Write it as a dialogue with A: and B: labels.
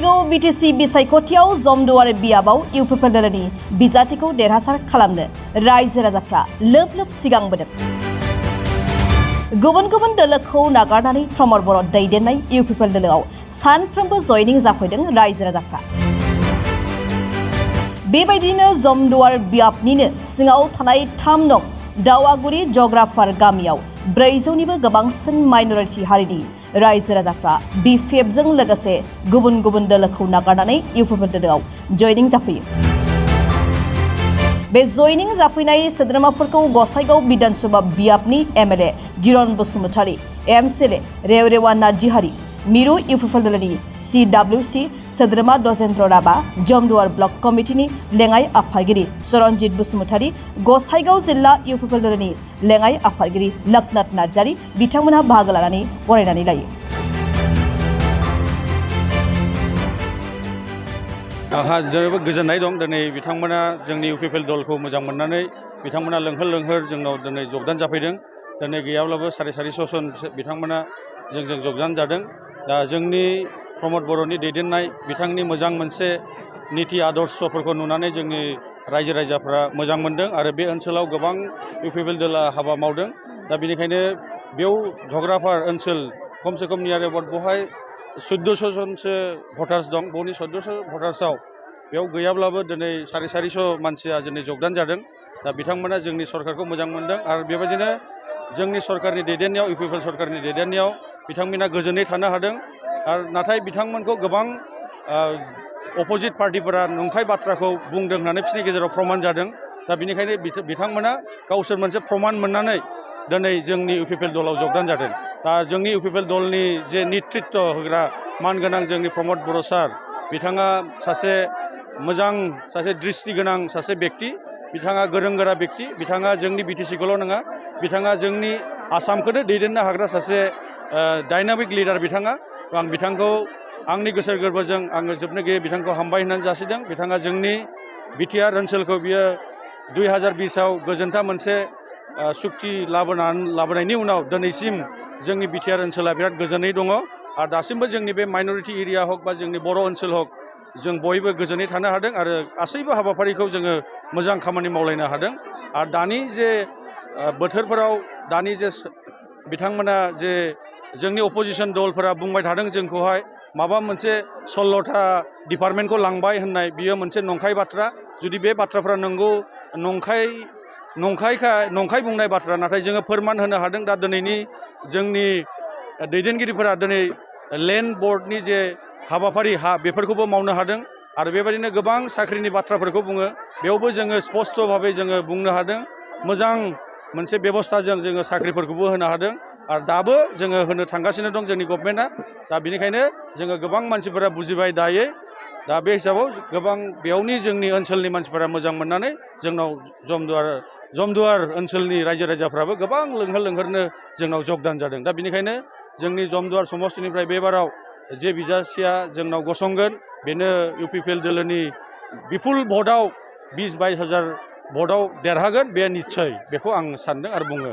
A: Gossaigaon BTC बिसायख'थियाव Jamduar बियाबाव UPPL दलनि बिजाथिखौ देरहासार खालामनो रायजो राजाफ्रा लोब लोब सिगांबोदों। गुबुन गुबुन दोलोखौ नागारनानै प्रमद बर' दैदेननाय इउपिपिएल दोलोआव सानफ्रोमबो जयनिं जाफैदों रायजो राजाफ्रा। बेबायदिनो जमदुवार बियाबनिनो सिङाव थानाय 3 नं दावागुरि जग्राफार गामियाव 400निबो गोबांसिन माइनरिटी हारिनि रायजो राजाफ्रा बिपिएफजों लोगोसे गुबुन गुबुन दोलोखौ नागारनानै इउपिपिएल दोलोआव जयनिं जाफैयो। बे जयनिं जाफैनाय सोद्रोमाफोरखौ गसाइगाव विधानसभा बियाबनि एमएलए दिरन बसुमतारी, एमसिएलए रेवरेवा नार्जिहारि, मिरु इउपिपिएल दोलोनि CWC सोद्रोमा दजेन्द्र राभा, जमदुवार ब्लक कमिटिनि लेङाइ आफादगिरि चरणजित बसुमतारी, गसाइगाव जिल्ला इउपिपिएल दोलोनि लेङाइ आफादगिरि लोकनाथ नार्जारि बिथांमोनहा बाहागो लानानै बरायनानै लायो।
B: आंहा जोबोद गोजोननाय दं दिनै बिथांमोना जोंनि इउपिपिएल दलखौ मोजां मोननानै बिथांमोना लोंहोर लोंहोर जोंनाव दिनै जगदान जाफैदों। दिनै गैयाब्लाबो 450 जन बिथांमोना जोंजों जगदान जादों। दा जोंनि प्रमद बर'नि दैदेननाय बिथांनि मोजां मोनसे नीति आदर्शफोरखौ नुनानै जोंनि रायजो राजाफ्रा मोजां मोनदों आरो बे ओनसोलाव गोबां इउपिपिएल दोला हाबा मावदों। दा बेनिखायनो बेयाव जग्राफार ओनसोल खमसे खम नियार एबाउट बहाय 1400 जनसो भटार्स दं। बेनि 1400 भटार्सआव बेयाव गैयाब्लाबो दिनै 450 मानसिया दिनै जगदान जादों। दा बिथांमोना जोंनि सरकारखौ मोजां मोनदों आरो बेबायदिनो जोंनि सरकारनि दैदेननायाव इउपिपिएल सरकारनि दैदेननायाव बिथांमोना गोजोनै थानो हादों। आरो नाथाय बिथांमोनखौ गोबां अपोजिट पार्टिफोरा नंखाय बाथ्राखौ बुंदों होननानै बिसोरनि गेजेराव प्रमान जादों। दा बेनिखायनो बिथांमोना गावसोर मोनसे प्रमान मोननानै दिनै जोंनि इउपिपिएल दलाव जगदान जादों। दा जोंनि इउपिपिएल दलनि जे नेतृत्व होग्रा मानगोनां जोंनि प्रमद बर' सार, बिथाङा सासे मोजां सासे दृष्टि गोनां सासे व्यक्ति, बिथाङा गोरों गोरा व्यक्ति, बिथाङा जोंनि बिटिसिखौल' नङा, बिथाङा जोंनि आसामखौनो दैदेननो हाग्रा सासे डायनामिक लिडार बिथाङा। आं बिथांखौ आंनि गोसो गोरबोजों आङो जोबनो गैयै बिथांखौ हामबाय होननानै जासिदों। बिथाङा जोंनि बिटिआर ओनसोलखौ बियो 2020आव गोजोनथा मोनसे सुक्ति लाबोनायनि उनाव दिनैसिम जोंनि बिटिआर ओनसोला बिराद गोजोनै दङ आरो दासिमबो जोंनि बे माइनरिटी एरिया हक बा जोंनि बर' ओनसोल हक जों बयबो गोजोनै थानो हादों आरो गासैबो हाबाफारिखौ जोङो मोजां खामानि मावलायनो हादों। आरो दानि जे बोथोरफोराव दानि जे बिथांमोना जे जोंनि अपोजिशन दलफोरा बुंबाय थादों जोंखौहाय माबा मोनसे 16था डिपार्टमेन्टखौ लांबाय होननाय, बियो मोनसे नंखाय बाथ्रा। जुदि बे बाथ्राफ्रा नंगौ नंखाय बुंनाय बाथ्रा, नाथाय जोङो फोरमान होनो हादों। दा दिनैनि जोंनि दैदेनगिरिफोरा दिनै लेन्ड बर्डनि जे हाबाफारि बेफोरखौबो मावनो हादों आरो बेबायदिनो गोबां साख्रिनि बाथ्राफोरखौ बुङो, बेयावबो जोङो स्पष्ट भाबै जोङो बुंनो हादों। मोजां मोनसे बेबस्थाजों जोङो साख्रिफोरखौबो होनो हादों आरो दाबो जोङो होनो थांगासिनो दं जोंनि गभर्नमेन्टआ। दा बेनिखायनो जोङो गोबां मानसिफोरा बुजिबाय दायो। दा बे हिसाबाव गोबां बेयावनि जोंनि ओनसोलनि मानसिफोरा मोजां मोननानै जोंनाव जमदुवार ओनसोलनि रायजो राजाफ्राबो गोबां लोंहोर लोंहोरनो जोंनाव जगदान जादों। दा बेनिखायनो जोंनि जमदुवार समस्तिनिफ्राय बेबाराव जे बिजाथिया जोंनाव गसंगोन बेनो इउपिपिएल दोलोनि बिपुल भटआव 20-22 हाजार भटआव देरहागोन, बे निस्सय, बेखौ आं सानदों आरो बुङो।